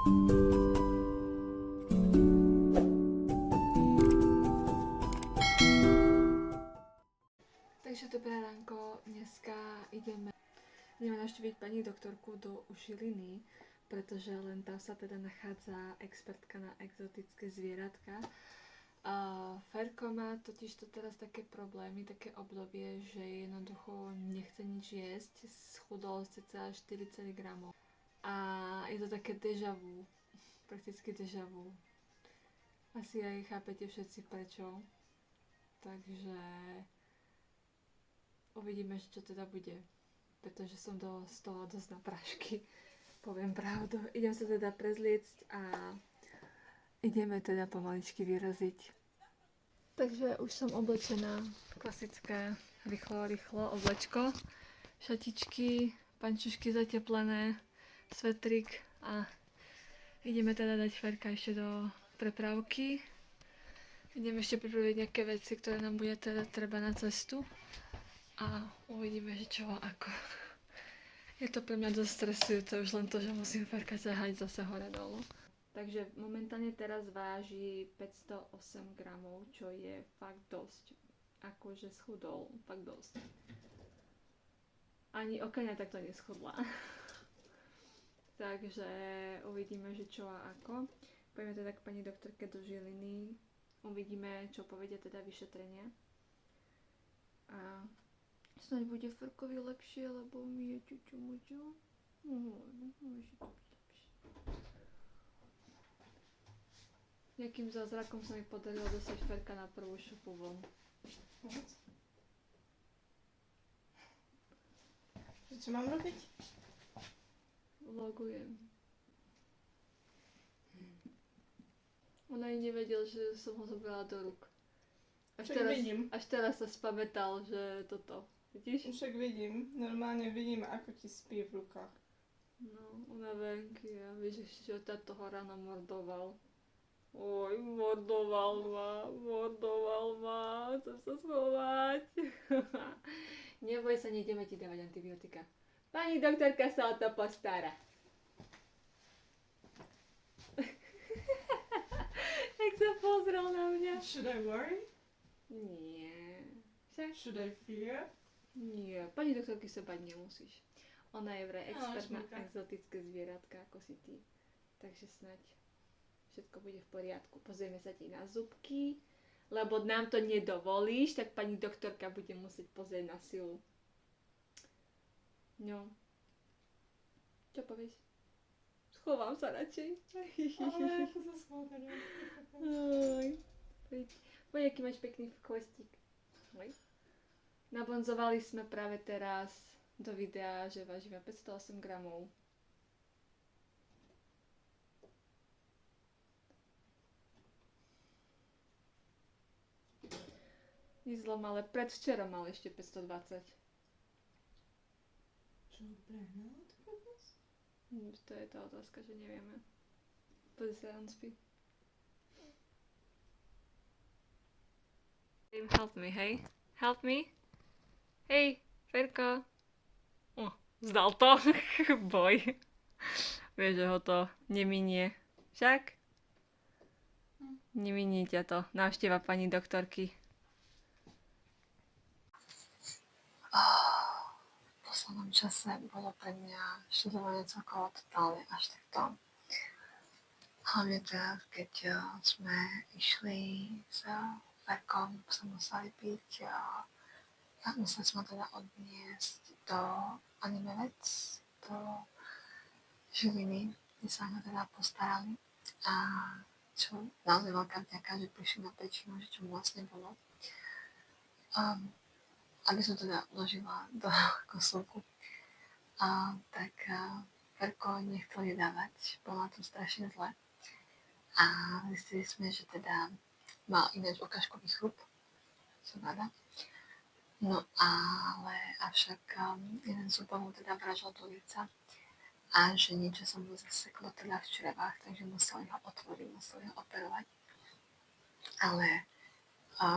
Takže dobré ránko, dneska ideme navštíviť pani doktorku do Žiliny, pretože len tam sa teda nachádza expertka na exotické zvieratka. Ferko má totiž to teraz také problémy, také obdobie, že jednoducho nechce nič jesť, schudol cca 40 gramov. A je to také déjà vu, prakticky déjà vu. Asi aj chápete všetci prečo. Takže uvidíme, čo teda bude, pretože som z toho dosť na prášky, poviem pravdu. Idem sa teda prezliecť a ideme teda pomaličky vyraziť. Takže už som oblečená, klasické rýchlo oblečko, šatičky, pančušky zateplené, svetrik a ideme teda dať Ferka ešte do prepravky. Ideme ešte pripraviť nejaké veci, ktoré nám bude teda treba na cestu. A uvidíme, že čo a ako. Je to pre mňa dosť stresujúce, už len to, že musím Ferka ťahať zase hore dolu. Takže momentálne teraz váži 508 gramov, čo je fakt dosť. Akože schudol, fakt dosť. Ani Okania takto neschudla. Takže uvidíme, že čo a ako. Pojďme teda k pani doktorke do Žiliny. Uvidíme, čo povedia teda vyšetrenia. A snáď bude Ferkovi lepšie, lebo mi je čuču muču. Môže to byť lepšie. Nejakým zázrakom sa mi podarilo dostať Ferka na prvú šupu von. Čo mám robiť? Vlogujem. On aj nevedel, že som ho zobrala do rúk. Až teraz sa spamätal, že toto. Vidíš? Však vidím. Normálne vidím, ako ti spí v rukách. No, unavenky a vieš ešte, že táto ho ráno mordoval. Oj, mordoval ma, chcem sa schovať. Neboj sa, nejdeme ti dávať antibiotika. Pani doktorka sa o to postará. Jak sa pozrel na mňa. Should I worry? Nie. Však? Should I fear? Nie, pani doktorky sa bať nemusíš. Ona je vraj expert na exotické zvieratka, ako si ty. Takže snáď všetko bude v poriadku. Pozrieme sa ti na zubky, lebo nám to nedovolíš, tak pani doktorka bude musieť pozrieť na silu. No. Čo povieš? Schovám sa radšej. Ale ako sa schválne. Poď, aký máš pekný chvostík. Nabonzovali sme práve teraz do videa, že vážime 508 gramov. Nizlom, ale predvčerom mal ešte 520. Čo prehnal to vôbec? To je tá otázka, že nevieme. Pozri sa, on spí. Help me, hej? Help me? Hej, Ferko. Zdal to. Boj. Vieš, že ho to neminie. Však? Neminie ťa to. Návšteva pani doktorky. V poslednom čase bolo pre mňa študovanie celkovo totálne až takto. Hlavne teraz, keď sme išli s Ferkom, sa museli byť a museli sme teda odniesť do Animevec, do Žiliny, kde sa ho teda postarali. A čo naozaj veľká vďaka, že prišli na pečinu, že čo mu vlastne bolo. Aby som teda vložila do kosulku. Tak Ferko nechcel jedávať, bolo na tom strašne zle. A zistili sme, že teda mal ináč ukážkový chrup, som rada. No ale avšak jeden zubom mu teda vražal do lica a že niečo sa mu zaseklo teda v črevách, takže museli ho otvoriť, museli ho operovať. Ale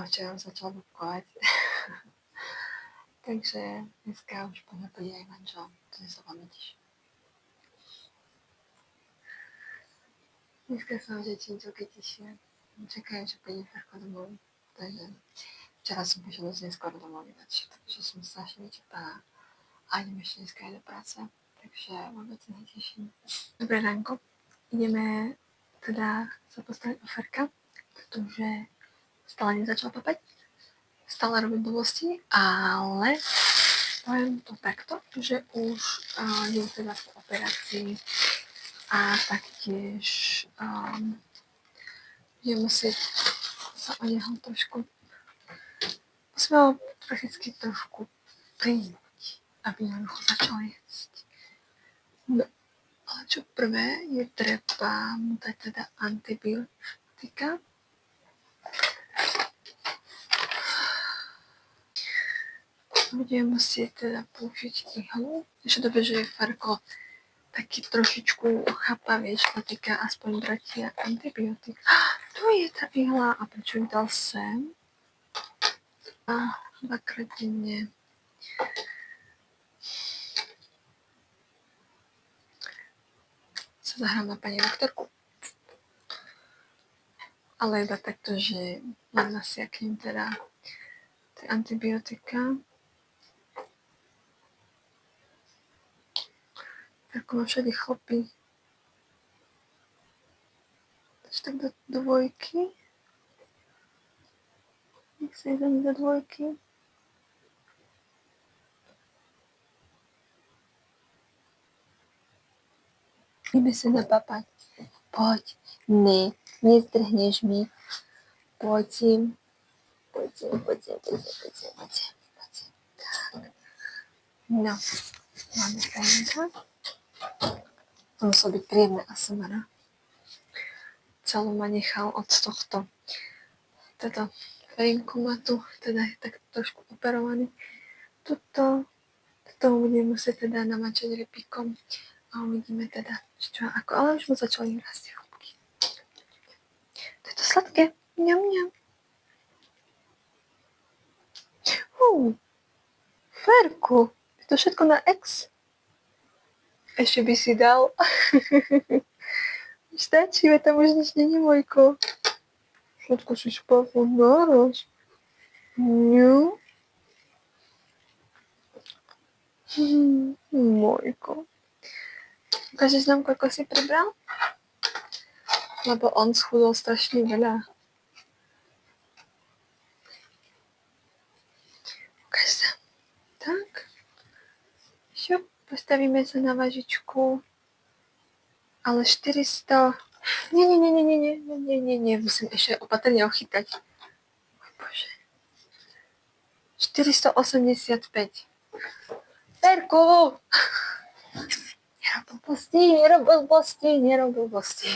včera už začal bubkovať. Takže dneska už poďme podieť aj manžel, to sa vám teší. Dneska sa vždy celky tešia. Čakajú, že príde Ferko domov. Takže včera som prišla dosť neskoro domov ináč, takže som strašne vyčerpaná. A idem ešte dneska aj do práce, takže vôbec sa neteším. Dobré ránko. Ideme teda sa postaviť o Ferka, pretože stále nezačal papať. Stále robí blbosti, ale poviem to takto, že už je teda po operácii a taktiež je musieť sa o neho trošku musíme ho prakticky trošku prijať, aby jednoducho začal jesť. No, ale čo prvé je treba mu dať teda antibiotika. Budeme musieť teda použiť ihlu. Ešte dobre, že je Ferko taký trošičku chápavý, čo sa týka aspoň bratia antibiotik. Tu je tá ihla a prečo ju dal sem? A dvakrát denne. Sa zahrám na pani doktorku. Ale iba takto, že nasiaknem teda tie antibiotika. Ako ma všade chlopí. Takže tak do dvojky. Nech sa idem do dvojky. Ideme sa napapať. Poď. Ne, nezdrhneš mi. Poďme. Tak. No, máme fajnka. To muselo byť príjemné ASMR. Celú ma nechal od tohto. Toto Ferinku má tu, teda je tak trošku operovaný. Toto budem musieť teda namačať repíkom a uvidíme teda, čo ako, ale už mu začali rásť chlopky. To je to sladké. Mňam, mňam. Ferku, je to všetko na ex? Ešte by si dal. Stačí, tam už nič není, Mojko. Všetko si spolu naraz. No. Mojko. Ukážeš nám, koľko si pribral? Lebo on schudol strašne veľa. Ukáž sa. Tak. Šup, postavíme sa na vážičku. Ale 400... Nie, musím ešte opatrne ochytať. Môj Bože. 485. Ferku! Nerob blbosti.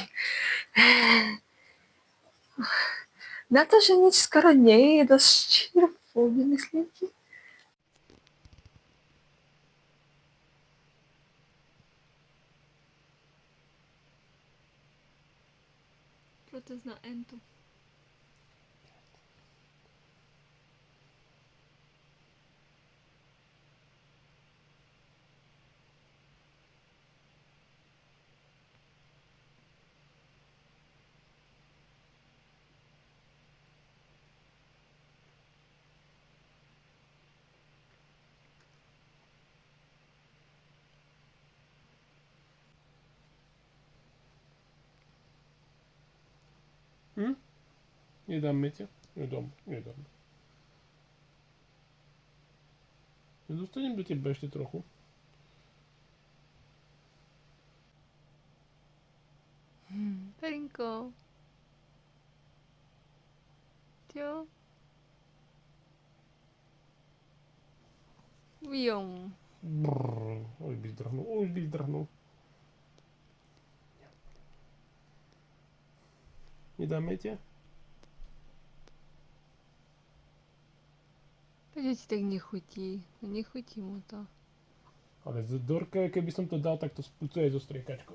Na to, že nič skoro nie je dosť cheerful, nemyslíte? Protest na Entu. Nedám ťa? Nedám. Nedostanem do teba ešte trochu. Ferinko. Tio. Viom. Už by zdrhnul. Nedáme ťa? Prečo ti tak nechutí? Nechutí mu to. Ale z Dorke, keby som to dal, tak to spúcuje zo striekačkou.